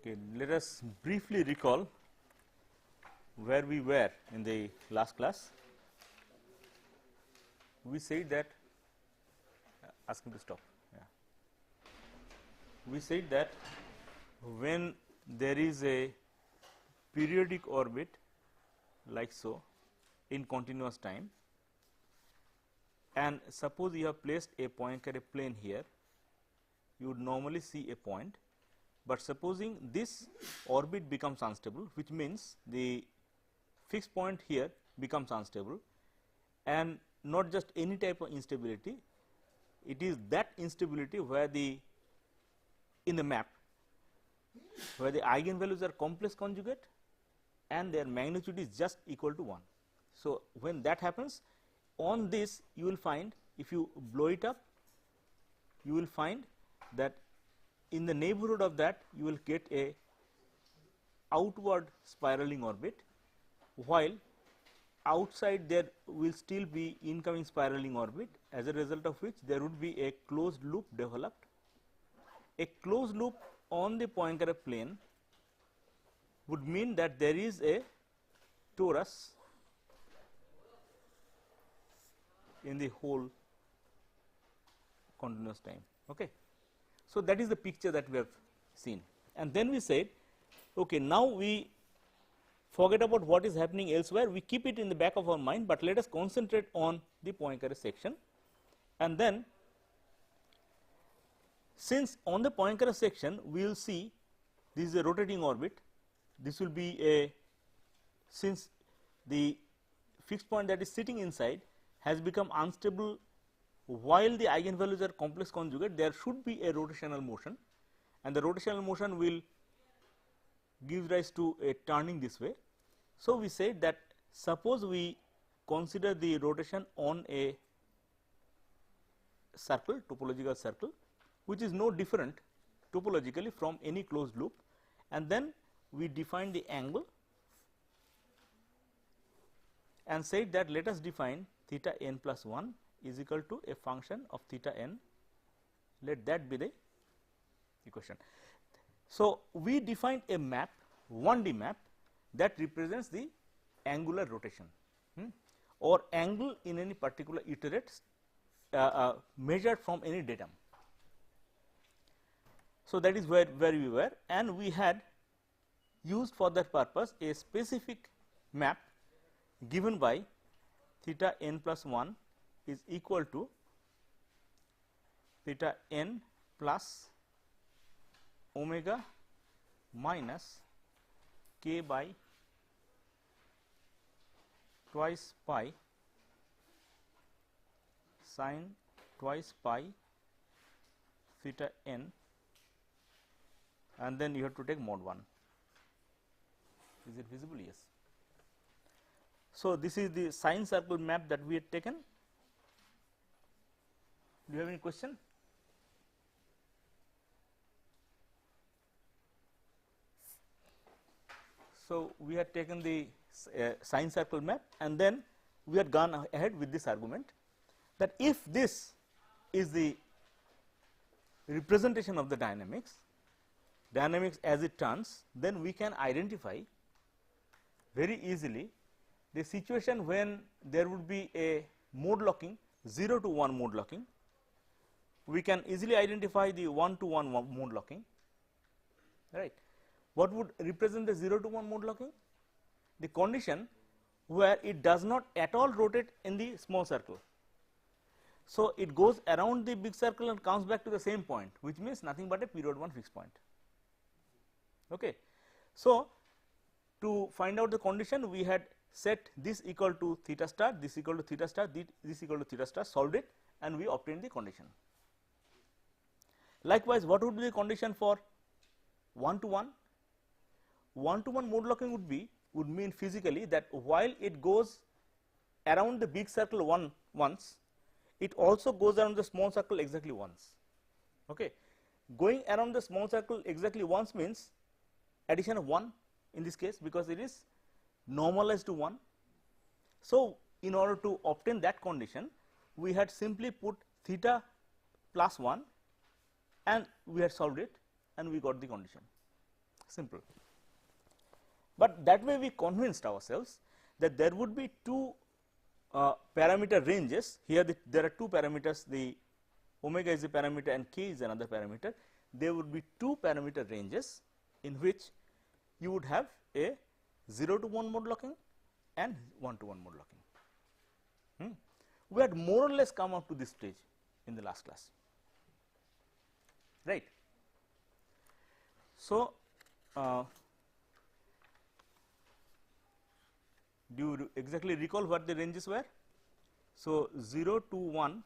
Okay, let us briefly recall where we were in the last class. We said that ask him to stop. Yeah. We said that when there is a periodic orbit like so in continuous time, and suppose you have placed a Poincare plane here, you would normally see a point, but supposing this orbit becomes unstable, which means the fixed point here becomes unstable, and not just any type of instability, it is that instability where the in the map where the eigenvalues are complex conjugate and their magnitude is just equal to 1. So, when that happens, on this you will find, if you blow it up, you will find that in the neighborhood of that you will get a outward spiraling orbit, while outside there will still be incoming spiraling orbit, as a result of which there would be a closed loop developed. A closed loop on the Poincare plane would mean that there is a torus in the whole continuous time. Okay. So, that is the picture that we have seen, and then we said, okay, now we forget about what is happening elsewhere, we keep it in the back of our mind, but let us concentrate on the Poincare section. And then since on the Poincare section we will see this is a rotating orbit, this will be a, since the fixed point that is sitting inside has become unstable while the eigenvalues are complex conjugate, there should be a rotational motion, and the rotational motion will give rise to a turning this way. So, we said that suppose we consider the rotation on a circle, topological circle, which is no different topologically from any closed loop, and then we define the angle and said that let us define theta n plus 1 is equal to a function of theta n, let that be the equation. So, we defined a map, 1D map, that represents the angular rotation or angle in any particular iterates measured from any datum. So, that is where we were, and we had used for that purpose a specific map given by theta n plus 1 is equal to theta n plus omega minus k by twice pi sin twice pi theta n, and then you have to take mod 1. Is it visible? Yes. So, this is the sine circle map that we had taken. Do you have any question? So, we had taken the sine circle map, and then we had gone ahead with this argument that if this is the representation of the dynamics as it turns, then we can identify very easily the situation when there would be a mode locking, 0 to 1 mode locking. We can easily identify the 1 to 1 mode locking, right. What would represent the 0 to 1 mode locking? The condition where it does not at all rotate in the small circle. So, it goes around the big circle and comes back to the same point, which means nothing but a period 1 fixed point. Okay. So, to find out the condition, we had set this equal to theta star, this equal to theta star, this equal to theta star, solved it, and we obtained the condition. Likewise, what would be the condition for 1 to 1? 1 to 1 mode locking would mean physically that while it goes around the big circle once, it also goes around the small circle exactly once. Okay. Going around the small circle exactly once means addition of 1 in this case, because it is normalized to 1. So, in order to obtain that condition, we had simply put theta plus 1 and we had solved it and we got the condition. simple. But that way we convinced ourselves that there would be two parameter ranges. Here there are two parameters, the omega is a parameter and k is another parameter. There would be two parameter ranges in which you would have a 0 to 1 mode locking and 1 to 1 mode locking. We had more or less come up to this stage in the last class, right. So, do you exactly recall what the ranges were? So, 0 to 1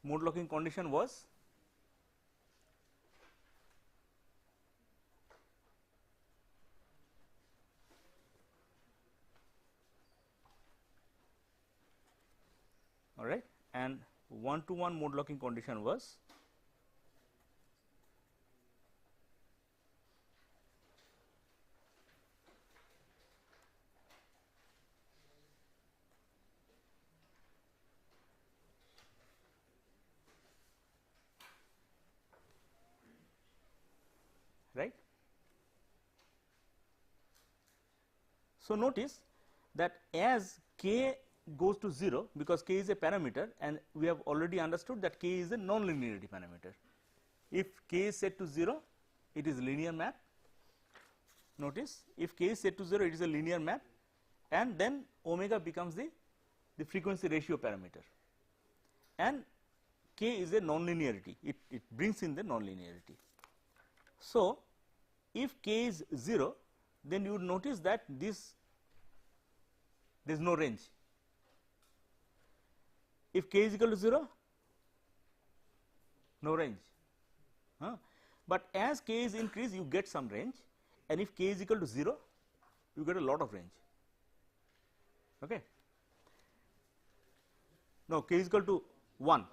mode locking condition was all right, and 1 to 1 mode locking condition was right. So, notice that as k goes to 0, because k is a parameter and we have already understood that k is a non-linearity parameter. If k is set to 0, it is linear map. Notice if k is set to 0, it is a linear map, and then omega becomes the frequency ratio parameter, and k is a non-linearity, it brings in the non-linearity. So, if k is 0, then you would notice that there is no range. If k is equal to 0, no range, but as k is increased you get some range, and if k is equal to 0 you get a lot of range. Okay. No, k is equal to 1,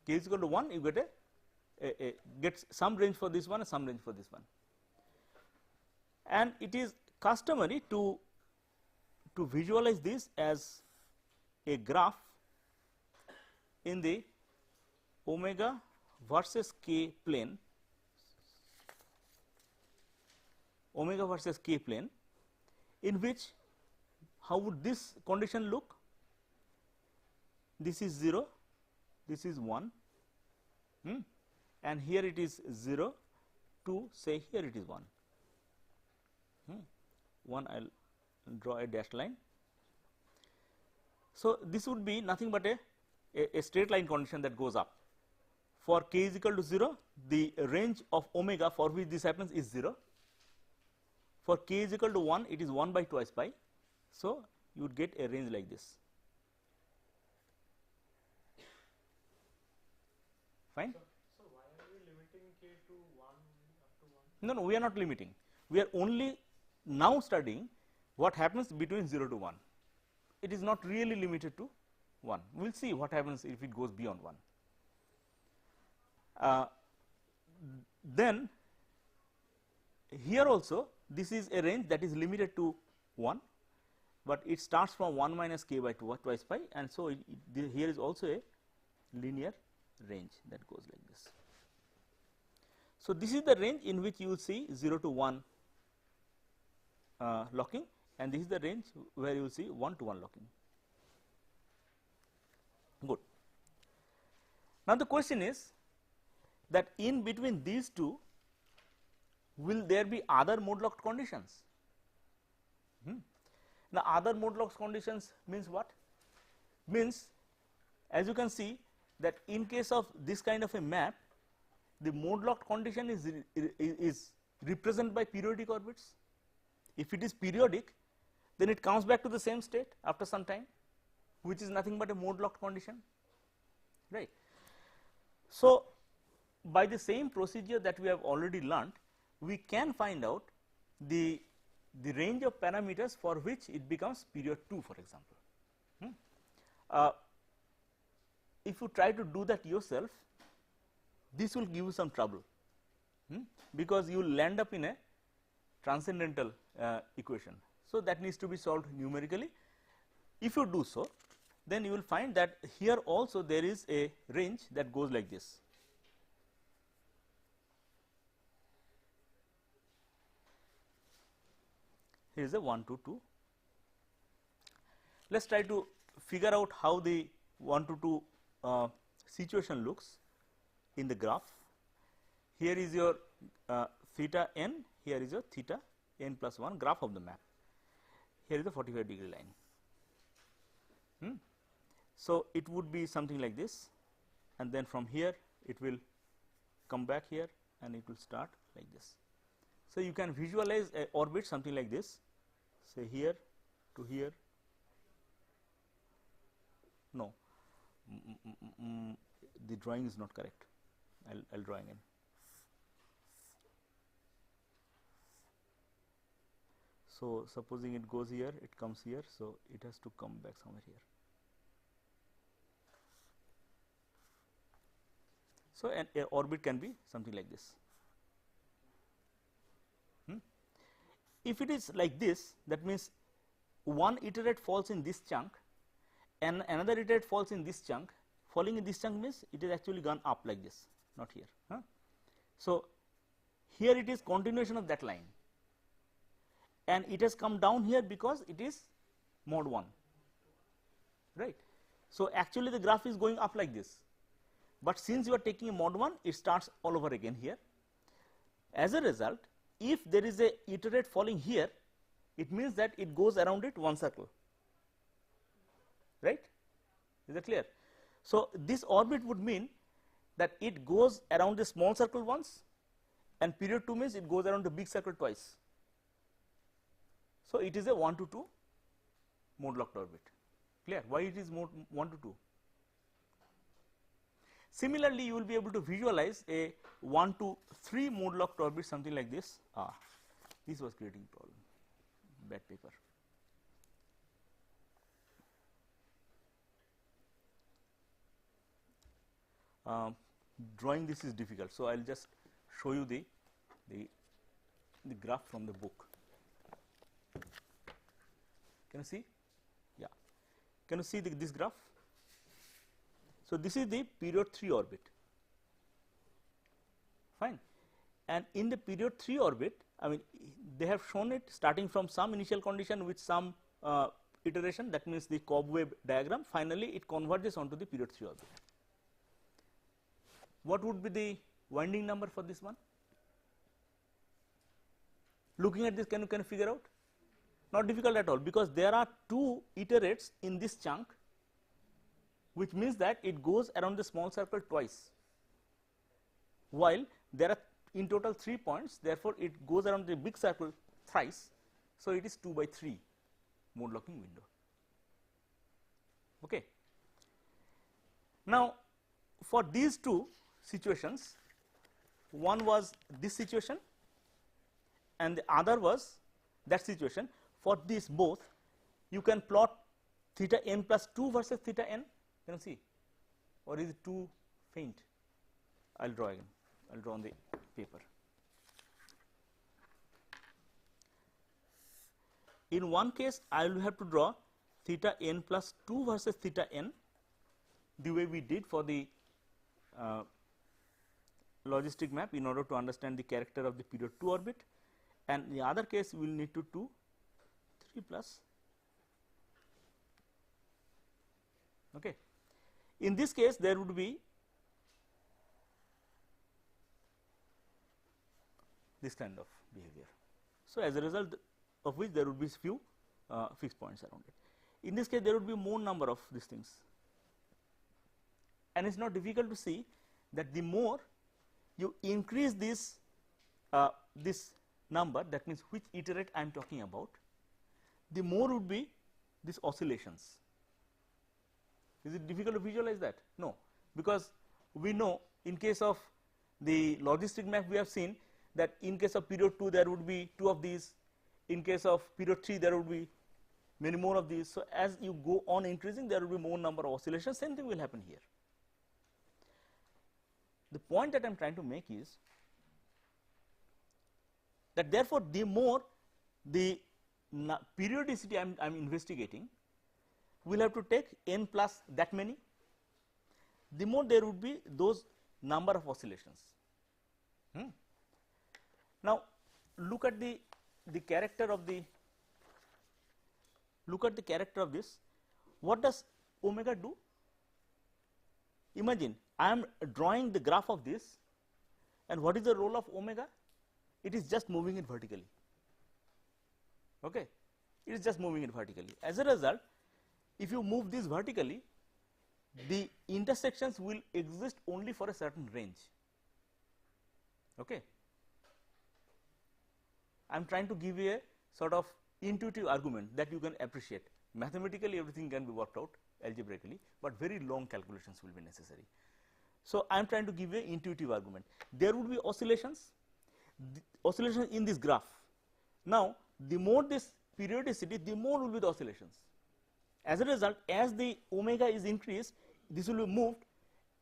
k is equal to 1 you get some range for this one and some range for this one. And it is customary to visualize this as a graph in the omega versus k plane, omega versus k plane, in which how would this condition look? This is 0, this is 1, and here it is 0 to say here it is 1. 1 I will draw a dashed line. So, this would be nothing but a straight line condition that goes up. For k is equal to 0, the range of omega for which this happens is 0. For k is equal to 1, it is 1 by twice pi. So, you would get a range like this. Fine. So, why are we limiting k to 1 up to 1? No, we are not limiting. We are only now studying what happens between 0 to 1. It is not really limited to 1. We will see what happens if it goes beyond 1. Then here also this is a range that is limited to 1, but it starts from 1 minus k by twice pi, and so here is also a linear range that goes like this. So, this is the range in which you will see 0 to 1 locking, and this is the range where you will see 1 to 1 locking. Good. Now, the question is that in between these two, will there be other mode locked conditions? Now, other mode locked conditions means what? Means, as you can see that in case of this kind of a map, the mode locked condition is represented by periodic orbits. If it is periodic, then it comes back to the same state after some time, which is nothing but a mode locked condition, right. So, by the same procedure that we have already learnt, we can find out the range of parameters for which it becomes period 2, for example. If you try to do that yourself, this will give you some trouble, because you will land up in a transcendental equation. So, that needs to be solved numerically. If you do so, then you will find that here also there is a range that goes like this. here is a 1 to 2. Let us try to figure out how the 1 to 2 situation looks in the graph. Here is your theta n, here is your theta n plus 1 graph of the map. Here is the 45-degree line. So, it would be something like this, and then from here it will come back here and it will start like this. So, you can visualize a orbit something like this, say here to here. No, the drawing is not correct. I'll draw again. So, supposing it goes here, it comes here, so it has to come back somewhere here. So, an orbit can be something like this. If it is like this, that means one iterate falls in this chunk and another iterate falls in this chunk. Falling in this chunk means it is actually gone up like this, not here. So, here it is continuation of that line, and it has come down here because it is mod 1, right. So, actually the graph is going up like this, but since you are taking a mod 1, it starts all over again here. As a result, if there is a iterate falling here, it means that it goes around it one circle, right. Is that clear? So, this orbit would mean that it goes around the small circle once, and period 2 means it goes around the big circle twice. So, it is a 1 to 2 mode locked orbit. Clear? Why it is mode 1 to 2? Similarly, you will be able to visualize a 1 to 3 mode locked orbit something like this. This was creating problem, bad paper. Drawing this is difficult, so I will just show you the graph from the book. Can you see? Yeah. Can you see this graph? So, this is the period 3 orbit, fine, and in the period 3 orbit, I mean they have shown it starting from some initial condition with some iteration, that means the cobweb diagram. Finally, it converges onto the period 3 orbit. What would be the winding number for this one? Looking at this, can you figure out? Not difficult at all, because there are 2 iterates in this chunk, which means that it goes around the small circle twice, while there are in total 3 points, therefore, it goes around the big circle thrice. So, it is 2 by 3 mode locking window. Okay. Now, for these 2 situations, one was this situation and the other was that situation. For these both, you can plot theta n plus 2 versus theta n. Can you see, or is it too faint? I will draw again. I will draw on the paper. In one case, I will have to draw theta n plus 2 versus theta n, the way we did for the logistic map, in order to understand the character of the period 2 orbit, and the other case we will need to do 3 plus. Okay. In this case, there would be this kind of behavior. So, as a result of which there would be few fixed points around it. In this case, there would be more number of these things, and it is not difficult to see that the more you increase this this number, that means which iterate I am talking about, the more would be these oscillations. Is it difficult to visualize that? No, because we know in case of the logistic map we have seen that in case of period 2 there would be 2 of these, in case of period 3 there would be many more of these. So, as you go on increasing, there will be more number of oscillations. Same thing will happen here. The point that I am trying to make is that therefore, the more the periodicity I am investigating, we will have to take n plus that many, the more there would be those number of oscillations. Now, look at the character of the look at the character of this. What does omega do? Imagine I am drawing the graph of this, and what is the role of omega? It is just moving it vertically. Okay, it is just moving it vertically. As a result, if you move this vertically, the intersections will exist only for a certain range. Okay, I am trying to give you a sort of intuitive argument that you can appreciate. Mathematically, everything can be worked out algebraically, but very long calculations will be necessary. So, I am trying to give you an intuitive argument. There would be oscillations in this graph. Now, the more this periodicity, the more will be the oscillations. As a result, as the omega is increased, this will be moved,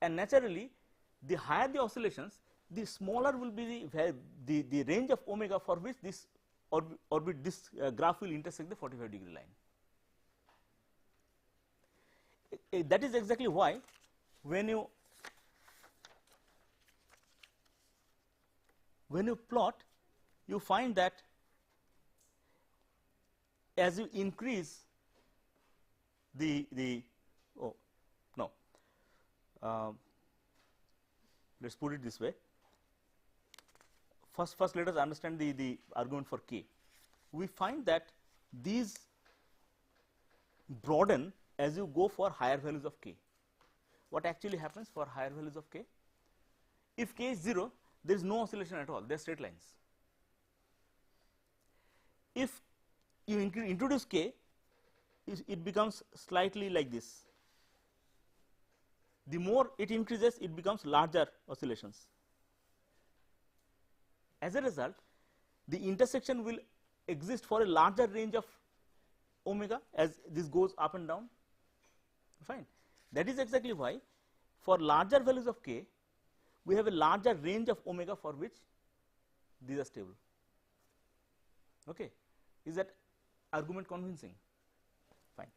and naturally, the higher the oscillations, the smaller will be the range of omega for which this orbit this graph will intersect the 45-degree line. That is exactly why when you plot, you find that as you increase let us put it this way. First let us understand the argument for k. We find that these broaden as you go for higher values of k. What actually happens for higher values of k? If k is 0, there is no oscillation at all, they are straight lines. If you introduce k, it becomes slightly like this. The more it increases, it becomes larger oscillations. As a result, the intersection will exist for a larger range of omega as this goes up and down. Fine. That is exactly why for larger values of k, we have a larger range of omega for which these are stable. Okay. Is that argument convincing? Fine.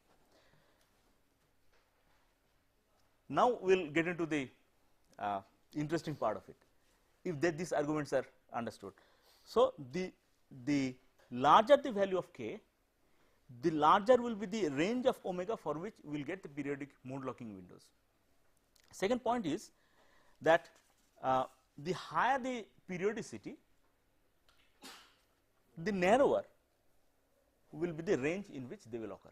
Now, we will get into the interesting part of it, if these arguments are understood. So, the larger the value of k, the larger will be the range of omega for which we will get the periodic mode locking windows. Second point is that the higher the periodicity, the narrower will be the range in which they will occur.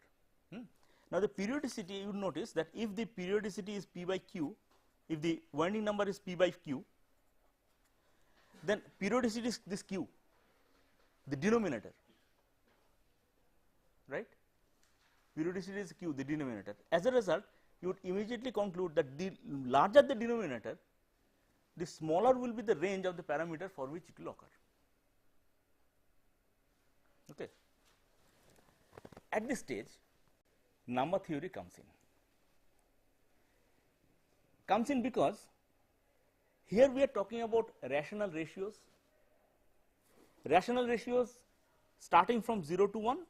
Now, the periodicity, you notice that if the periodicity is p by q, if the winding number is p by q, then periodicity is this q, the denominator, right? Periodicity is q, the denominator. As a result, you would immediately conclude that the larger the denominator, the smaller will be the range of the parameter for which it will occur. Okay. At this stage, number theory comes in because here we are talking about rational ratios starting from 0 to 1,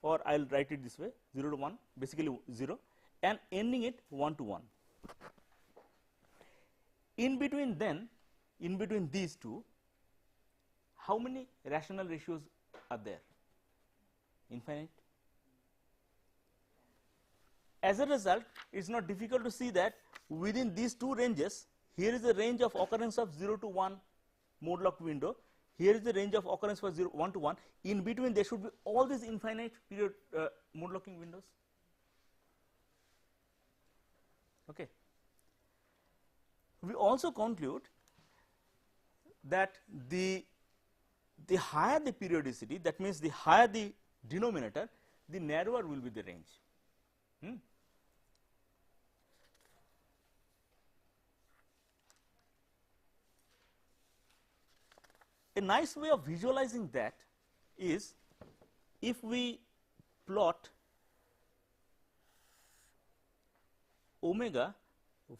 or I will write it this way, 0 to 1, basically 0, and ending it 1 to 1. In between these two, how many rational ratios are there? Infinite. As a result, it is not difficult to see that within these two ranges, here is the range of occurrence of 0 to 1 mode lock window, here is the range of occurrence for 1 to 1, in between there should be all these infinite period mode locking windows. Okay. We also conclude that the higher the periodicity, that means the higher the denominator, the narrower will be the range. A nice way of visualizing that is if we plot omega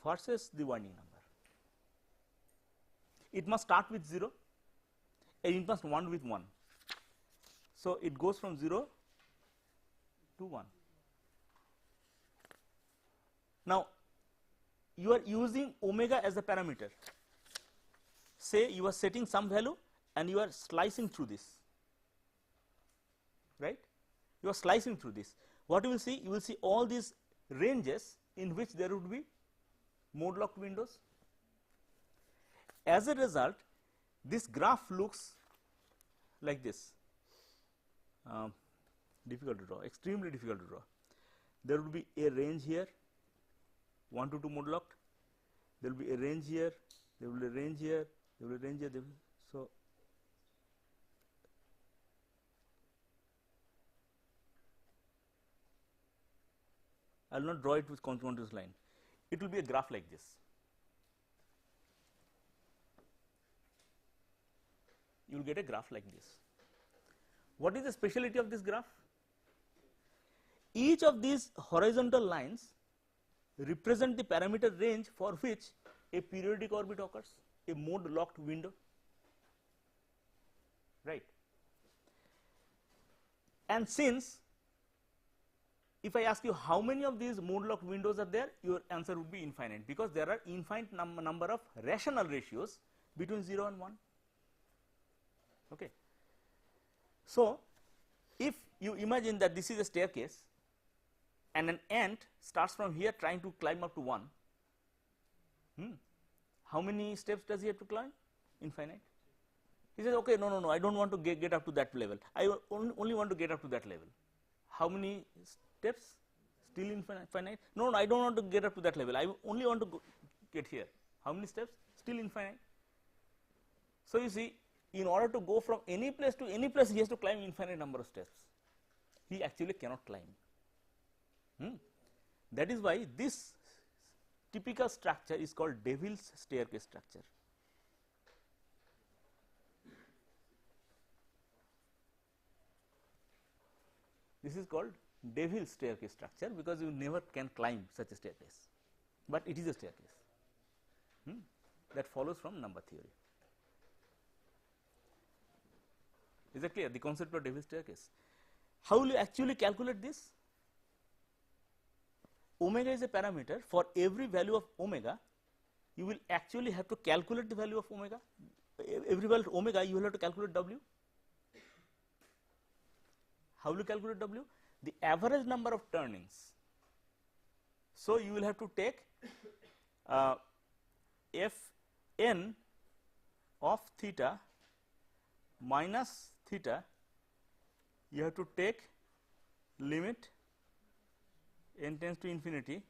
versus the winding number. It must start with 0 and it must end with 1. So, it goes from 0 to 1. Now, you are using omega as a parameter. Say you are setting some value and you are slicing through this, right? You are slicing through this. what you will see? You will see all these ranges in which there would be mode locked windows. As a result, this graph looks like this, difficult to draw, extremely difficult to draw. There would be a range here, 1 to 2 mode locked, there will be a range here, there will be a range here, there will be a range here, so I will not draw it with continuous line. It will be a graph like this. You will get a graph like this. What is the speciality of this graph? Each of these horizontal lines represent the parameter range for which a periodic orbit occurs, a mode locked window, right. And since if I ask you how many of these mode locked windows are there, your answer would be infinite, because there are infinite number of rational ratios between 0 and 1. Okay. So, if you imagine that this is a staircase and an ant starts from here trying to climb up to 1, how many steps does he have to climb? Infinite. He says, okay, no, I do not want to get up to that level, I only want to get up to that level. How many steps? Still infinite. No, I do not want to get up to that level, I only want to get here. How many steps? Still infinite. So, you see, in order to go from any place to any place, he has to climb infinite number of steps. He actually cannot climb. That is why this typical structure is called Devil's staircase structure. This is called Devil's staircase structure, because you never can climb such a staircase, but it is a staircase that follows from number theory. Is that clear? The concept of Devil's staircase. How will you actually calculate this? Omega is a parameter. For every value of omega, you will actually have to calculate the value of omega. Every value of omega, you will have to calculate W. How will you calculate W? The average number of turnings. So, you will have to take Fn of theta minus theta, you have to take limit n tends to infinity.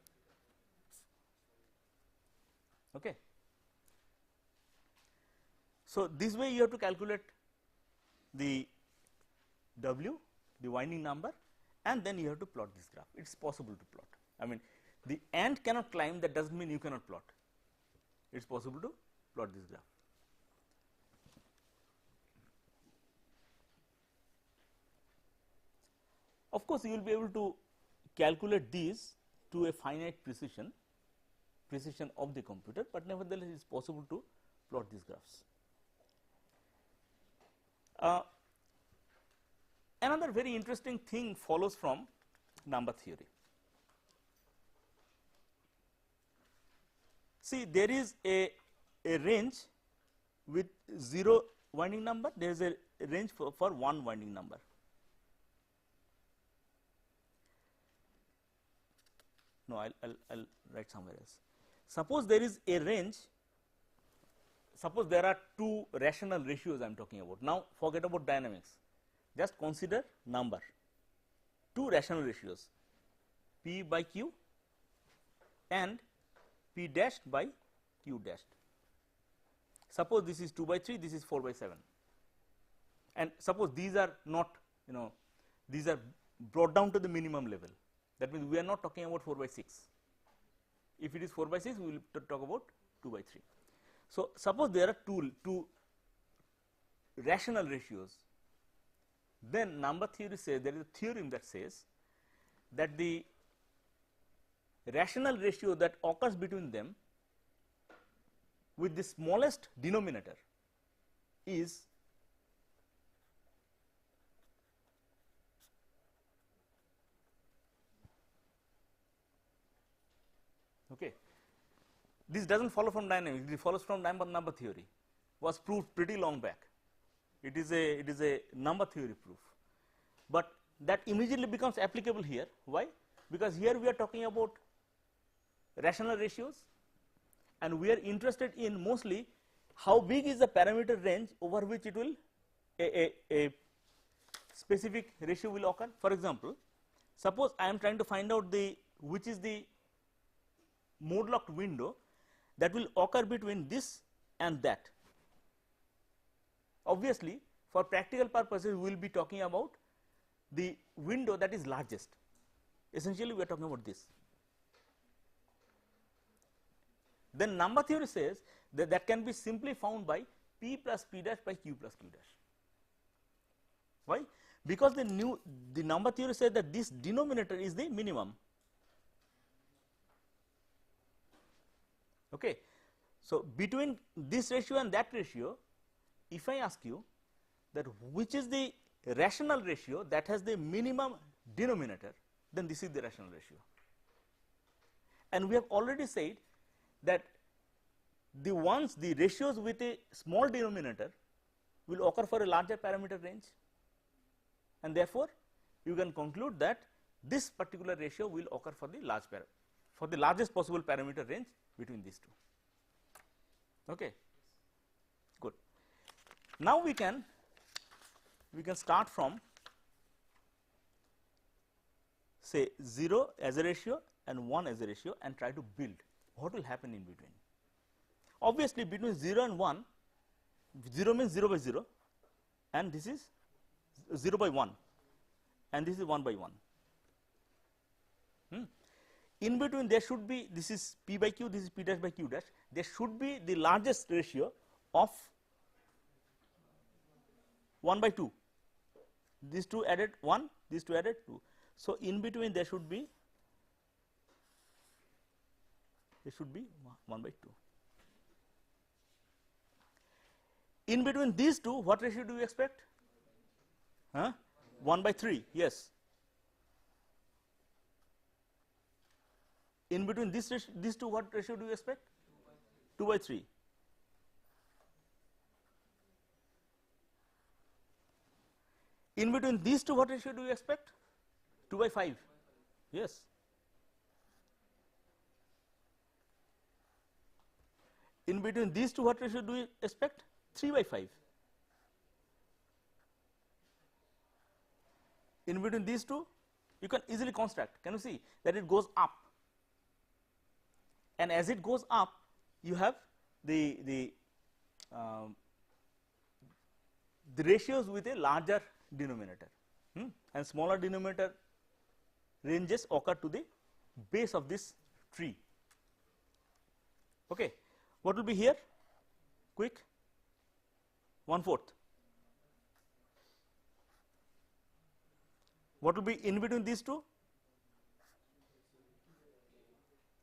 Okay. So, this way you have to calculate the W, the winding number, and then you have to plot this graph. It is possible to plot. I mean, the ant cannot climb, that does not mean you cannot plot. It is possible to plot this graph. Of course, you will be able to calculate these to a finite precision of the computer, but nevertheless it is possible to plot these graphs. Another very interesting thing follows from number theory. See, there is a range with 0 winding number, there is a range for 1 winding number. No, I'll write somewhere else. Suppose there is a range, suppose there are 2 rational ratios I am talking about. Now, forget about dynamics, just consider number, 2 rational ratios, P by Q and P dashed by Q dashed. Suppose this is 2 by 3, this is 4 by 7, and suppose these are not, these are brought down to the minimum level. That means, we are not talking about 4 by 6. If it is 4 by 6, we will talk about 2 by 3. So, suppose there are two rational ratios, then number theory says, there is a theorem that says that the rational ratio that occurs between them with the smallest denominator is okay. This does not follow from dynamics, it follows from number theory, was proved pretty long back. It is a number theory proof, but that immediately becomes applicable here. Why? Because here we are talking about rational ratios, and we are interested in mostly how big is the parameter range over which it will a specific ratio will occur. For example, suppose I am trying to find out the which is the mode locked window that will occur between this and that. Obviously, for practical purposes we will be talking about the window that is largest. Essentially we are talking about this. Then number theory says that that can be simply found by p plus p dash by q plus q dash. Why? Because the number theory says that this denominator is the minimum. Okay. So, between this ratio and that ratio, if I ask you that which is the rational ratio that has the minimum denominator, then this is the rational ratio. And we have already said that the ratios with a small denominator will occur for a larger parameter range, and therefore you can conclude that this particular ratio will occur for the largest possible parameter range between these two. Okay, good. Now we can start from say 0 as a ratio and 1 as a ratio and try to build what will happen in between. Obviously, between 0 and 1, 0 means 0 by 0 and this is 0 by 1 and this is 1 by 1. In between there should be, this is p by q, this is p dash by q dash, there should be the largest ratio of 1 by 2, these two added 1, these two added 2. So, in between there should be 1 by 2. In between these two, what ratio do you expect? 1 by 3, yes. In between these two, what ratio do you expect? 2 by 3. In between these two, what ratio do you expect? 2 by 5, yes. In between these two, what ratio do you expect? 3 by 5. In between these two, you can easily construct. Can you see that it goes up? And as it goes up, you have the ratios with a larger denominator, and smaller denominator ranges occur to the base of this tree. Okay. What will be here? Quick. 1/4. What will be in between these two?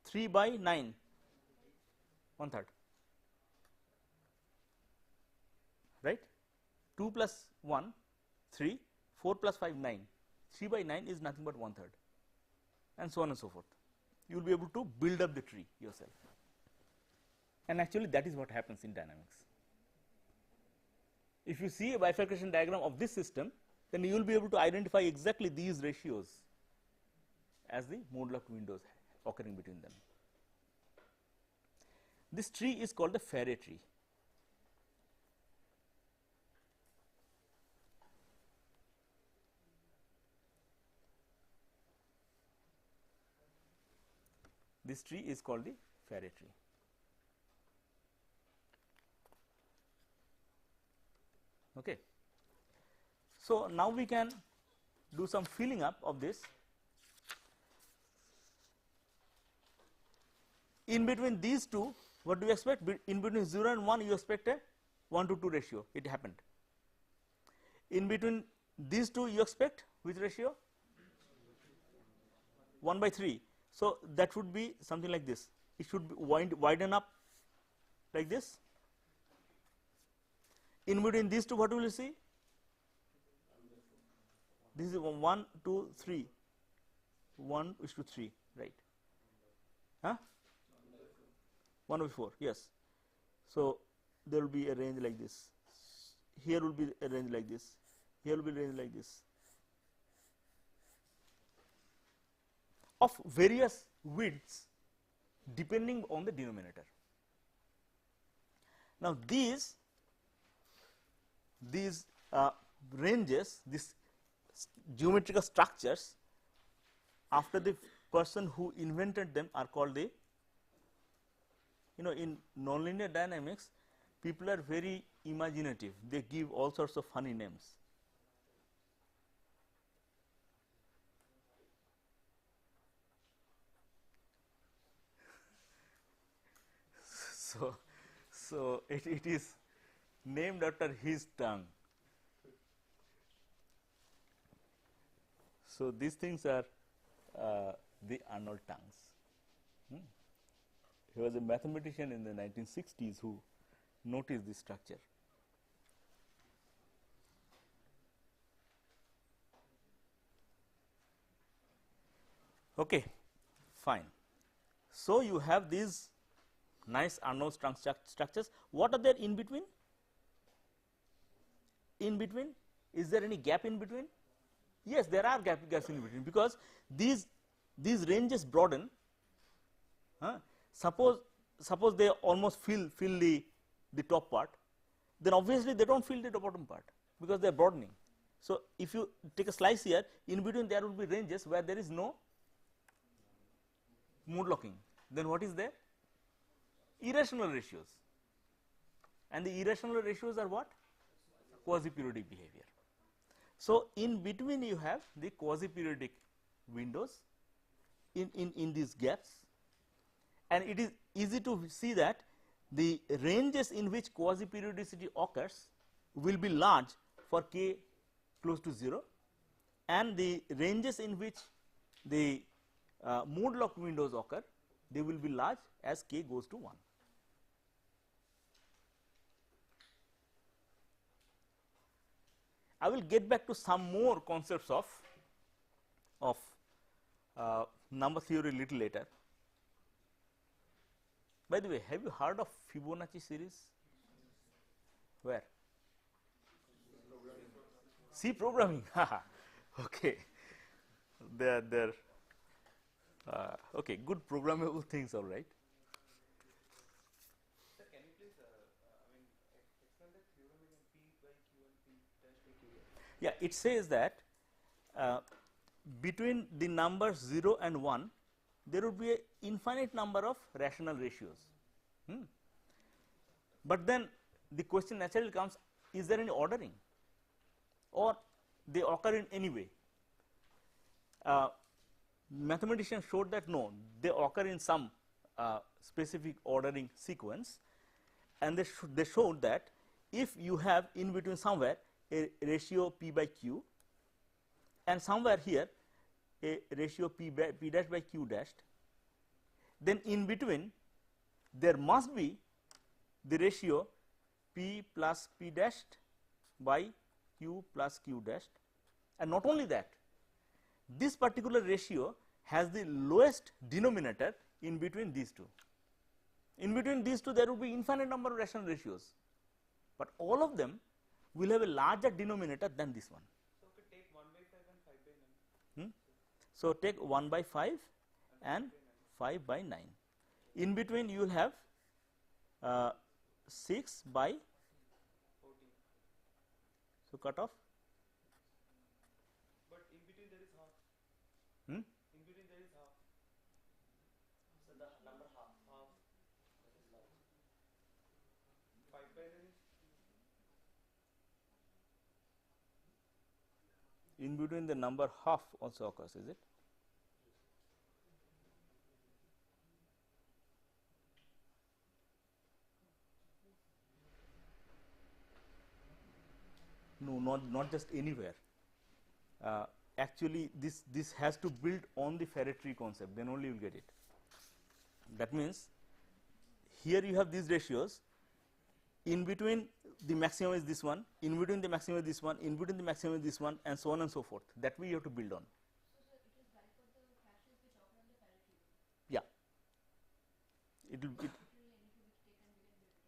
3 by 9, 1/3, right? 2 plus 1, 3, 4 plus 5, 9. 3 by 9 is nothing but 1/3, and so on and so forth. You will be able to build up the tree yourself. And actually that is what happens in dynamics. If you see a bifurcation diagram of this system, then you will be able to identify exactly these ratios as the mode locked windows occurring between them. This tree is called the Faraday tree. This tree is called the Faraday tree. Okay. So, now we can do some filling up of this. In between these two, what do you expect? In between 0 and 1, you expect a 1 to 2 ratio, it happened. In between these two, you expect which ratio? 1 by 3. So, that would be something like this. It should be widen up like this. In between these two, what will you see? This is 1, 2, 3, 1:3, right? 1/4, yes. So, there will be a range like this. Here will be a range like this. Here will be a range like this. of various widths depending on the denominator. Now, these ranges, these geometrical structures, after the person who invented them are called the, in nonlinear dynamics, people are very imaginative, they give all sorts of funny names. So it is named after his tongue. So these things are the Arnold tongues. He was a mathematician in the 1960s who noticed this structure. Okay, fine. So you have these nice Arnold tongue structures. What are there in between? In between, is there any gap in between? Yes, there are gaps in between, because these ranges broaden. Suppose they almost fill the top part, then obviously they don't fill the bottom part because they are broadening. So if you take a slice here, in between there will be ranges where there is no mood locking. Then what is there? Irrational ratios, and the irrational ratios are what? Quasi-periodic behavior. So in between you have the quasi-periodic windows in these gaps, and it is easy to see that the ranges in which quasi-periodicity occurs will be large for k close to 0, and the ranges in which the mode lock windows occur, they will be large as k goes to 1. I will get back to some more concepts of number theory little later. By the way, have you heard of Fibonacci series? Where? C programming. Okay, they're okay, good programmable things, all right. Sir, can you please, explain the theorem again, P by Q and P dash by Q dash? Yeah, it says that between the numbers 0 and 1, there would be an infinite number of rational ratios. But then the question naturally comes, is there any ordering, or they occur in any way? Mathematicians showed that no, they occur in some specific ordering sequence, and they showed that if you have in between somewhere a ratio p by q, and somewhere here a ratio p dash by q dashed, then in between there must be the ratio p plus p dashed by q plus q dashed. And not only that, this particular ratio has the lowest denominator in between these two. In between these two there will be infinite number of rational ratios, but all of them will have a larger denominator than this one. So, okay, take 1 by 5 and 5 by 9. So take 1 by 5 and 5 by 9. In between you will have 6 by 14. so cut off. But in between there is half. Hmm? In between there is half. So the number half. Half. That is large. 5 by 9 is. In between the number half also occurs, is it? No, not just anywhere. Actually, this has to build on the Faraday tree concept, then only you will get it. That means here you have these ratios. In between the maximum is this one, in between the maximum is this one, in between the maximum is this one, and so on and so forth. That way you have to build on. So, sir, it is valid for the fractions which occur on the Faraday tree. Yeah. It will. Literally anything which taken we can build it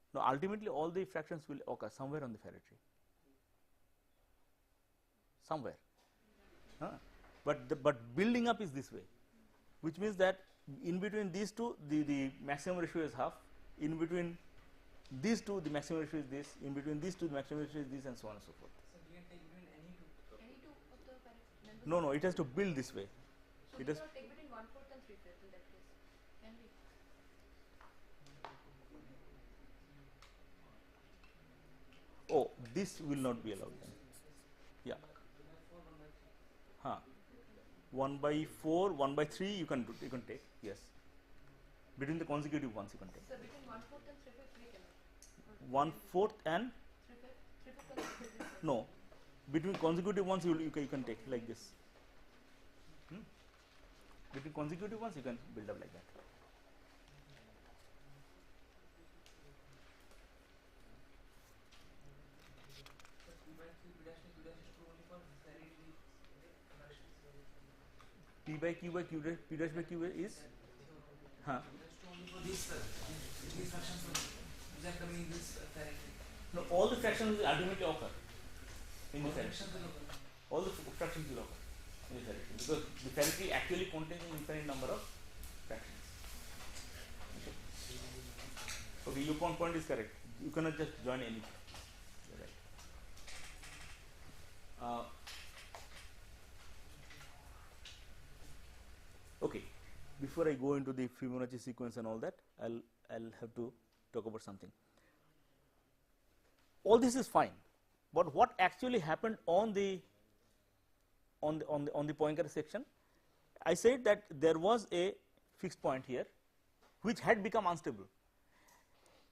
up. No, ultimately all the fractions will occur somewhere on the Faraday tree. Somewhere. but building up is this way, which means that in between these two the maximum ratio is half, in between these two the maximum ratio is this, in between these two the maximum ratio is this, and so on and so forth. So we can take between any two. Any two of the members? No, it has to build this way. So It we is cannot take between 1/4 and 3/5 in that case. Can we? oh, this will not be allowed then. Yeah. 1/4, 1/3 you can take, yes. Between the consecutive ones you can take. So between 1/4 and 3/5 we cannot. 1/4 and 3/5 and 3/5. no, between consecutive ones you can take like this. Between consecutive ones you can build up like that. So P by Q dash is true only for parity conversions. P by Q by Q dash, P dash by Q is That's true only for these fractions. These are coming in this parity. no, all the fractions will ultimately occur in the parity. Fractions will occur. All the fractions will occur in the parity because the parity actually contains an infinite number of fractions. Okay, your point is correct. You cannot just join any. You're right. Okay, before I go into the Fibonacci sequence and all that, I'll have to talk about something. All this is fine, but what actually happened on the Poincare section? I said that there was a fixed point here, which had become unstable.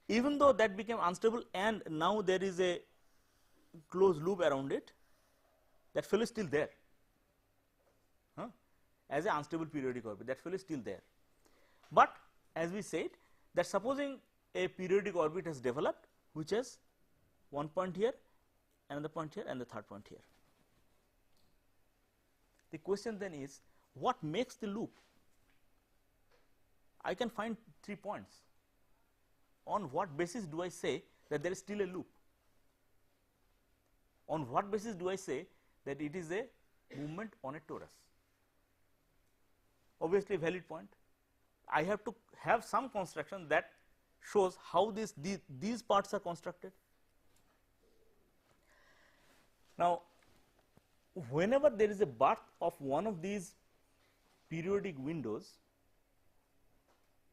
Even though that became unstable, and now there is a closed loop around it, that fellow is still there. As an unstable periodic orbit, that fellow is still there. But as we said, that supposing a periodic orbit has developed, which has one point here, another point here, and the third point here. The question then is, what makes the loop? I can find 3 points. On what basis do I say that there is still a loop? On what basis do I say that it is a movement on a torus? Obviously, a valid point. I have to have some construction that shows how these parts are constructed. Now, whenever there is a birth of one of these periodic windows,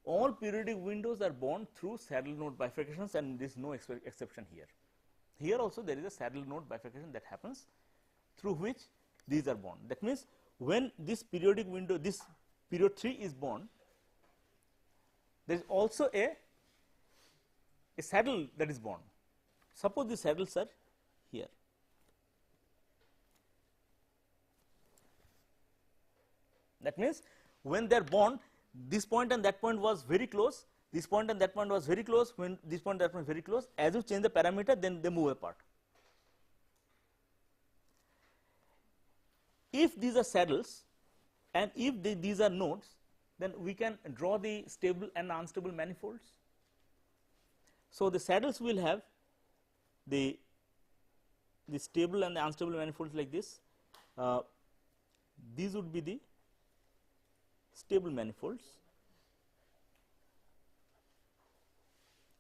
all periodic windows are born through saddle node bifurcations, and there is no exception here. Here also there is a saddle node bifurcation that happens, through which these are born. That means, when this periodic window, this period 3 is born, there is also a saddle that is born. Suppose the saddles are here. That means, when they are born, this point and that point was very close, this point and that point was very close, when this point and that point was very close, as you change the parameter, then they move apart. If these are saddles and if these are nodes, then we can draw the stable and unstable manifolds. So, the saddles will have the stable and the unstable manifolds like this. These would be the stable manifolds,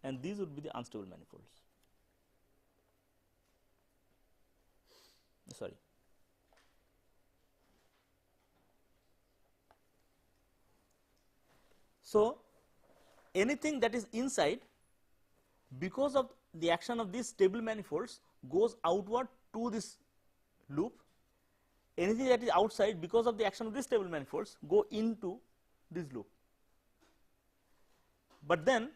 and these would be the unstable manifolds. Sorry. So, anything that is inside, because of the action of these stable manifolds, goes outward to this loop. Anything that is outside, because of the action of these stable manifolds, go into this loop. But then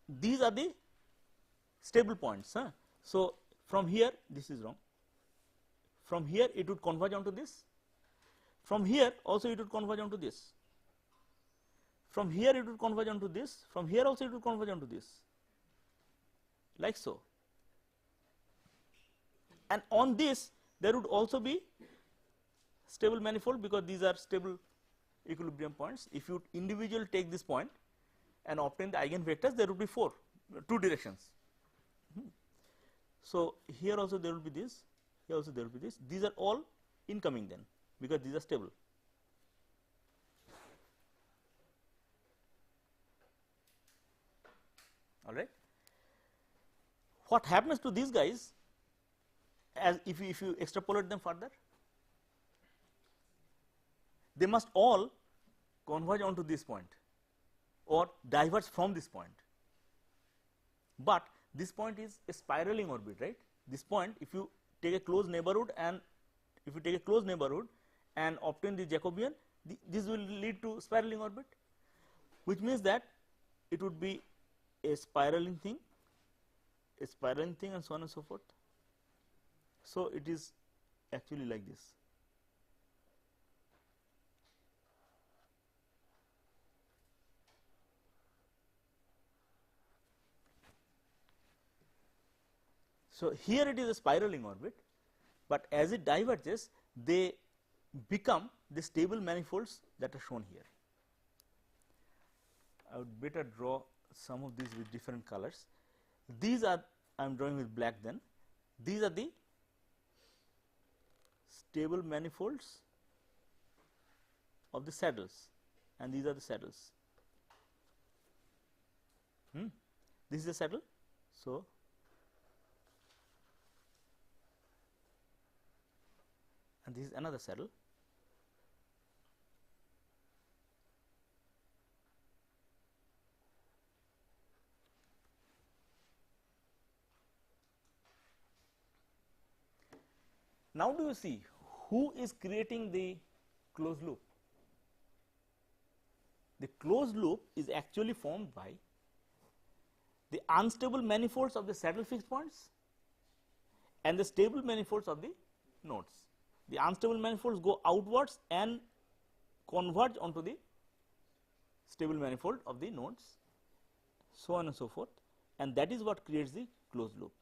these are the stable points. So, from here, this is wrong. From here it would converge onto this. From here also it would converge onto this. From here it would converge onto this. From here also it would converge onto this, like so. And on this there would also be stable manifold, because these are stable equilibrium points. If you individually take this point and obtain the eigenvectors, there would be 2 directions. So, here also there will be this, here also there will be this. These are all incoming then, because these are stable. All right. What happens to these guys as if you extrapolate them further? They must all converge onto this point or diverge from this point. But this point is a spiraling orbit, right? This point, if you take a closed neighborhood and obtain the Jacobian, this will lead to spiraling orbit, which means that it would be a spiraling thing and so on and so forth. So it is actually like this. So here it is a spiraling orbit, but as it diverges, they become the stable manifolds that are shown here. I would better draw some of these with different colors. These are, I am drawing with black then, these are the stable manifolds of the saddles, and these are the saddles. This is a saddle. So and this is another saddle. Now do you see who is creating the closed loop? The closed loop is actually formed by the unstable manifolds of the saddle fixed points and the stable manifolds of the nodes. The unstable manifolds go outwards and converge onto the stable manifold of the nodes, so on and so forth, and that is what creates the closed loop.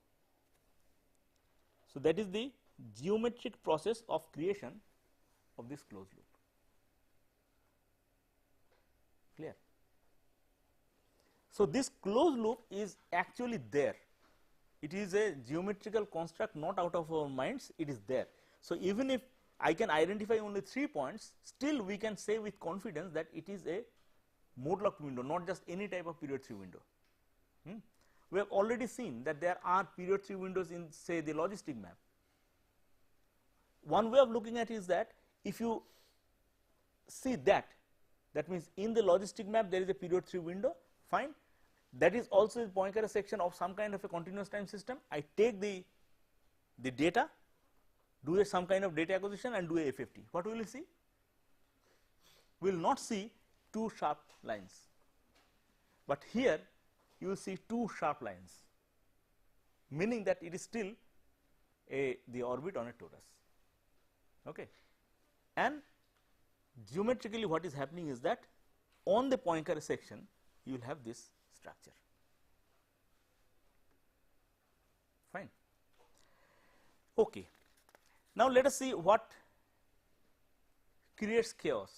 So that is the geometric process of creation of this closed loop. Clear? So this closed loop is actually there. It is a geometrical construct not out of our minds, it is there. So even if I can identify only 3 points, still we can say with confidence that it is a mode locked window, not just any type of period 3 window. We have already seen that there are period 3 windows in, say, the logistic map. One way of looking at it is that if you see that means in the logistic map there is a period 3 window, fine. That is also a Poincare section of some kind of a continuous time system. I take the data, do some kind of data acquisition and do a FFT. What will we see? We will not see 2 sharp lines, but here you will see 2 sharp lines, meaning that it is still the orbit on a torus. Okay. And geometrically what is happening is that on the Poincare section you will have this structure. Fine. Okay. Now let us see what creates chaos.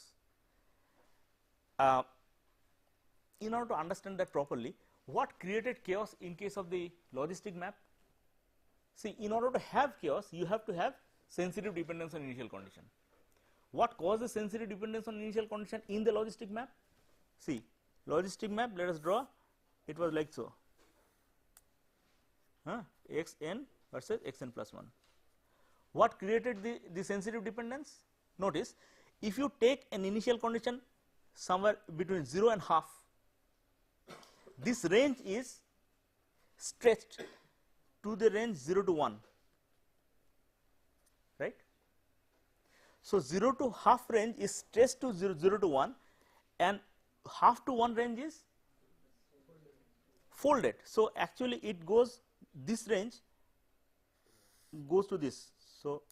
In order to understand that properly, what created chaos in case of the logistic map? See, in order to have chaos, you have to have sensitive dependence on initial condition. What causes sensitive dependence on initial condition in the logistic map? See, logistic map, let us draw, it was like so, xn versus xn plus 1. What created the sensitive dependence? Notice, if you take an initial condition somewhere between 0 and half, this range is stretched to the range 0 to 1, right. So 0 to half range is stretched to 0 to 1 and half to 1 range is folded. So actually it goes, this range goes to this. So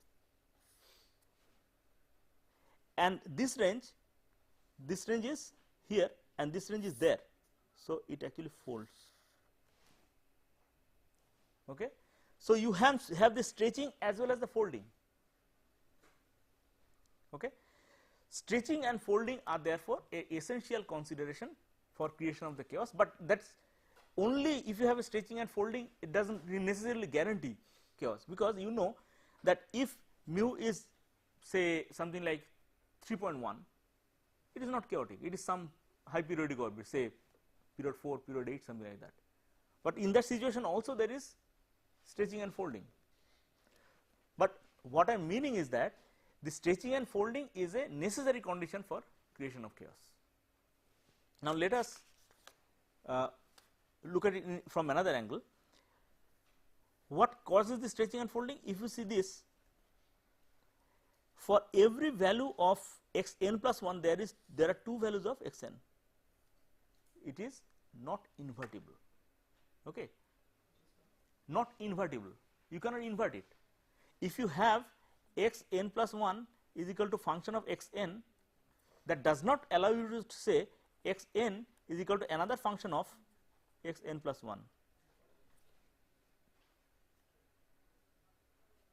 and this range is here and this range is there. So it actually folds. Okay. So you have the stretching as well as the folding. Okay. Stretching and folding are therefore a essential consideration for creation of the chaos, but that's only if you have a stretching and folding, it does not necessarily guarantee chaos, because you know that if mu is say something like 3.1, it is not chaotic, it is some high periodic orbit, say period 4, period 8, something like that. But in that situation also there is stretching and folding. But what I am meaning is that the stretching and folding is a necessary condition for creation of chaos. Now, let us look at it from another angle. What causes the stretching and folding? If you see this, for every value of x n plus 1 there are two values of x n. It is not invertible. Okay, not invertible. You cannot invert it. If you have x n plus 1 is equal to function of x n, that does not allow you to say x n is equal to another function of x n plus 1.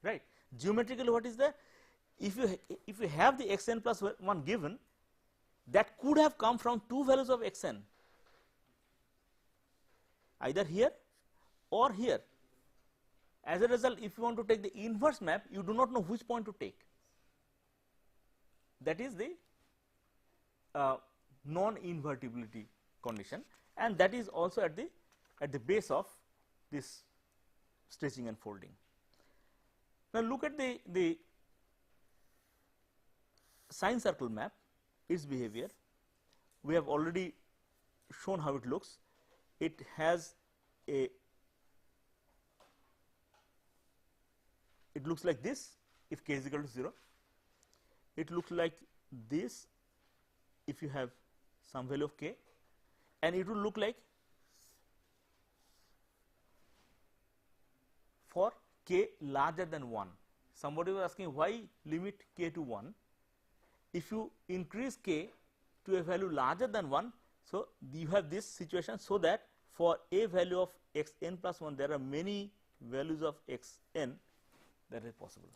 Right. Geometrically, what is there? If you have the x n plus 1 given, that could have come from two values of x n, either here or here. As a result, if you want to take the inverse map, you do not know which point to take. That is the non-invertibility condition, and that is also at the base of this stretching and folding. Now, look at the sine circle map, its behavior. We have already shown how it looks. It has it looks like this if k is equal to 0. It looks like this if you have some value of k, and it will look like for k larger than 1. Somebody was asking why limit k to 1. If you increase k to a value larger than 1, so you have this situation, so that for a value of x n plus 1 there are many values of x n that is possible.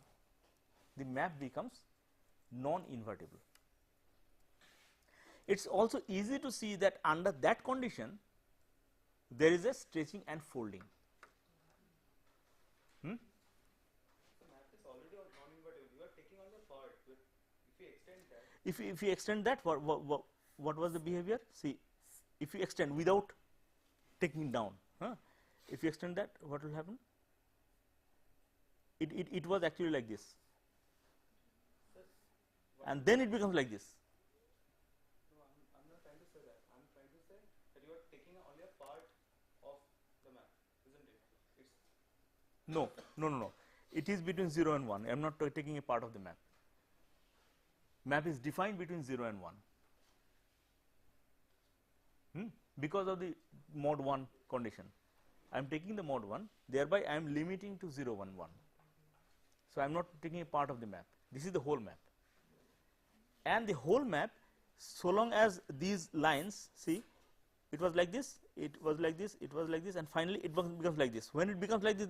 The map becomes non-invertible. It is also easy to see that under that condition there is a stretching and folding. The map is already non-invertible. You are taking on the part, but if you extend that. If you extend that, what was the behavior? See, if you extend without taking down, if you extend that, what will happen? It was actually like this, and then it becomes like this. No, I'm not trying to say that. I'm trying to say that you are taking only a part of the map, isn't it? It's No. It is between 0 and 1. I am not taking a part of the map. Map is defined between 0 and 1. Because of the mod 1 condition, I am taking the mod 1, thereby I am limiting to 0, 1, 1. So, I am not taking a part of the map. This is the whole map, and the whole map, so long as these lines, see, it was like this, it was like this, it was like this, and finally it becomes like this. When it becomes like this,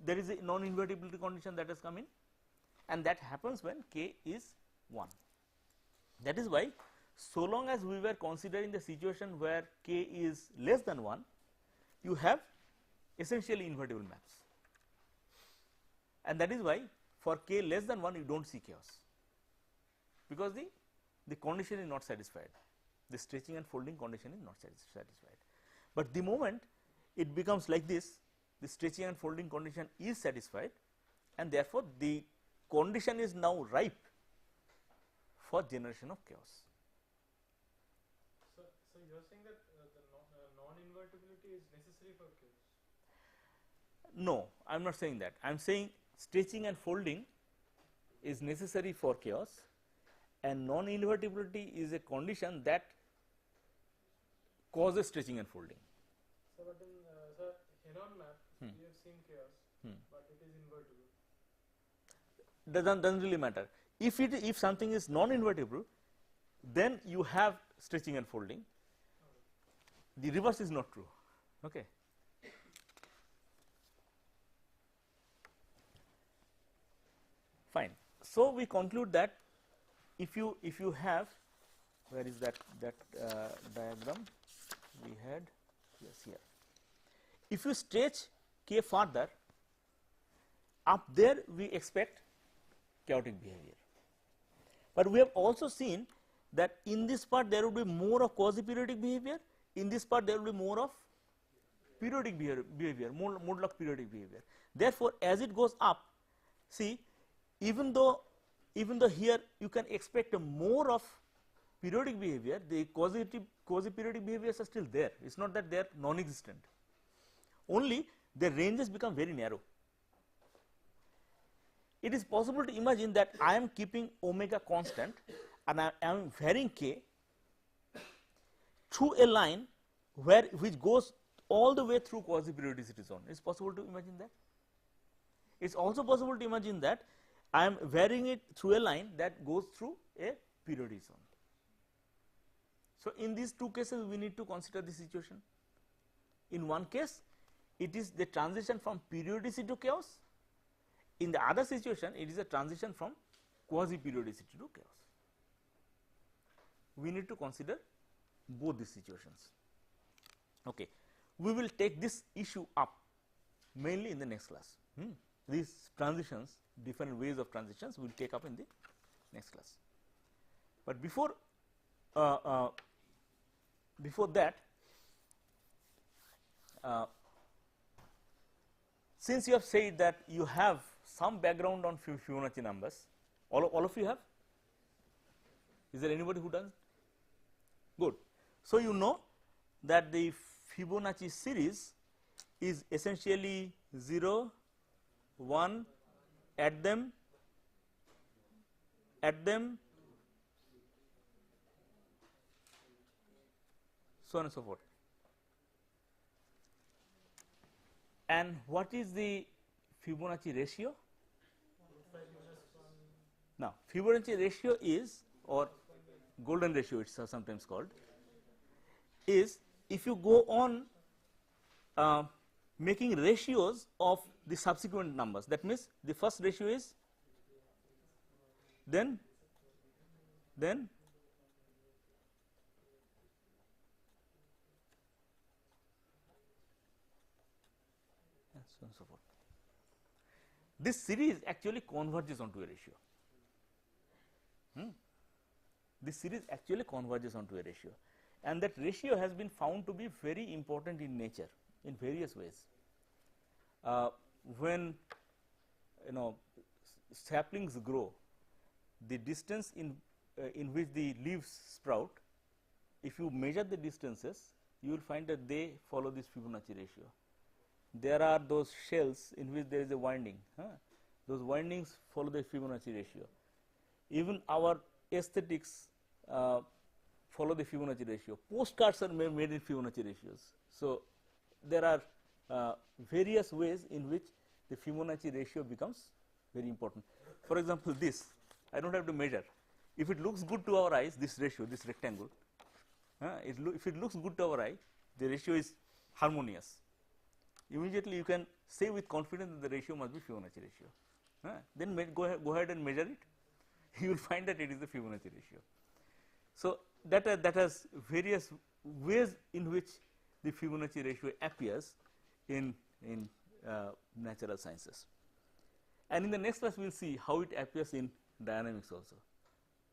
there is a non-invertibility condition that has come in, and that happens when k is 1. That is why, so long as we were considering the situation where k is less than 1, you have essentially invertible maps, and that is why for k less than 1 you do not see chaos, because the condition is not satisfied, the stretching and folding condition is not satisfied. But the moment it becomes like this, the stretching and folding condition is satisfied, and therefore the condition is now ripe for generation of chaos. So you are saying that the non-invertibility is necessary for chaos? No, I am not saying that. I am saying stretching and folding is necessary for chaos, and non-invertibility is a condition that causes stretching and folding. So, but in sir, Heron map, we have seen chaos, but it is invertible. Doesn't really matter. If something is non-invertible, then you have stretching and folding. The reverse is not true. Okay. Fine. So we conclude that if you have, where is that diagram we had? Yes, here. If you stretch k further, up there we expect chaotic behavior. But we have also seen that in this part there will be more of quasi-periodic behavior, in this part there will be more of periodic behavior, mode of periodic behavior. Therefore, as it goes up, see, even though here you can expect a more of periodic behavior, the quasi-periodic behaviors are still there. It is not that they are non-existent, only their ranges become very narrow. It is possible to imagine that I am keeping omega constant and I am varying k through a line which goes all the way through quasi-periodicity zone. It is possible to imagine that. It is also possible to imagine that I am varying it through a line that goes through a periodic zone. So, in these two cases we need to consider the situation. In one case it is the transition from periodicity to chaos, in the other situation it is a transition from quasi-periodicity to chaos. We need to consider both these situations. Okay. We will take this issue up mainly in the next class. These transitions, different ways of transitions, we will take up in the next class. But before that, since you have said that you have some background on Fibonacci numbers, all of you have? Is there anybody who does? Good. So, you know that the Fibonacci series is essentially 0, 1, add them, so on and so forth. And what is the Fibonacci ratio? Now, Fibonacci ratio is, or golden ratio it is sometimes called, is if you go on making ratios of the subsequent numbers. That means, the first ratio is then and so on and so forth. This series actually converges onto a ratio. This series actually converges onto a ratio, and that ratio has been found to be very important in nature in various ways. When saplings grow, the distance in which the leaves sprout, if you measure the distances, you will find that they follow this Fibonacci ratio. There are those shells in which there is a winding, those windings follow the Fibonacci ratio. Even our aesthetics follow the Fibonacci ratio. Postcards are made in Fibonacci ratios. So, there are various ways in which the Fibonacci ratio becomes very important. For example, this I do not have to measure. If it looks good to our eyes, this ratio, this rectangle, if it looks good to our eye, the ratio is harmonious. Immediately you can say with confidence that the ratio must be Fibonacci ratio. Then go ahead and measure it. You will find that it is the Fibonacci ratio. So, that has various ways in which the Fibonacci ratio appears in natural sciences. And in the next class we will see how it appears in dynamics also.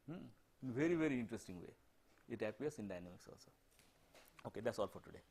In very interesting way it appears in dynamics also. Okay, that is all for today.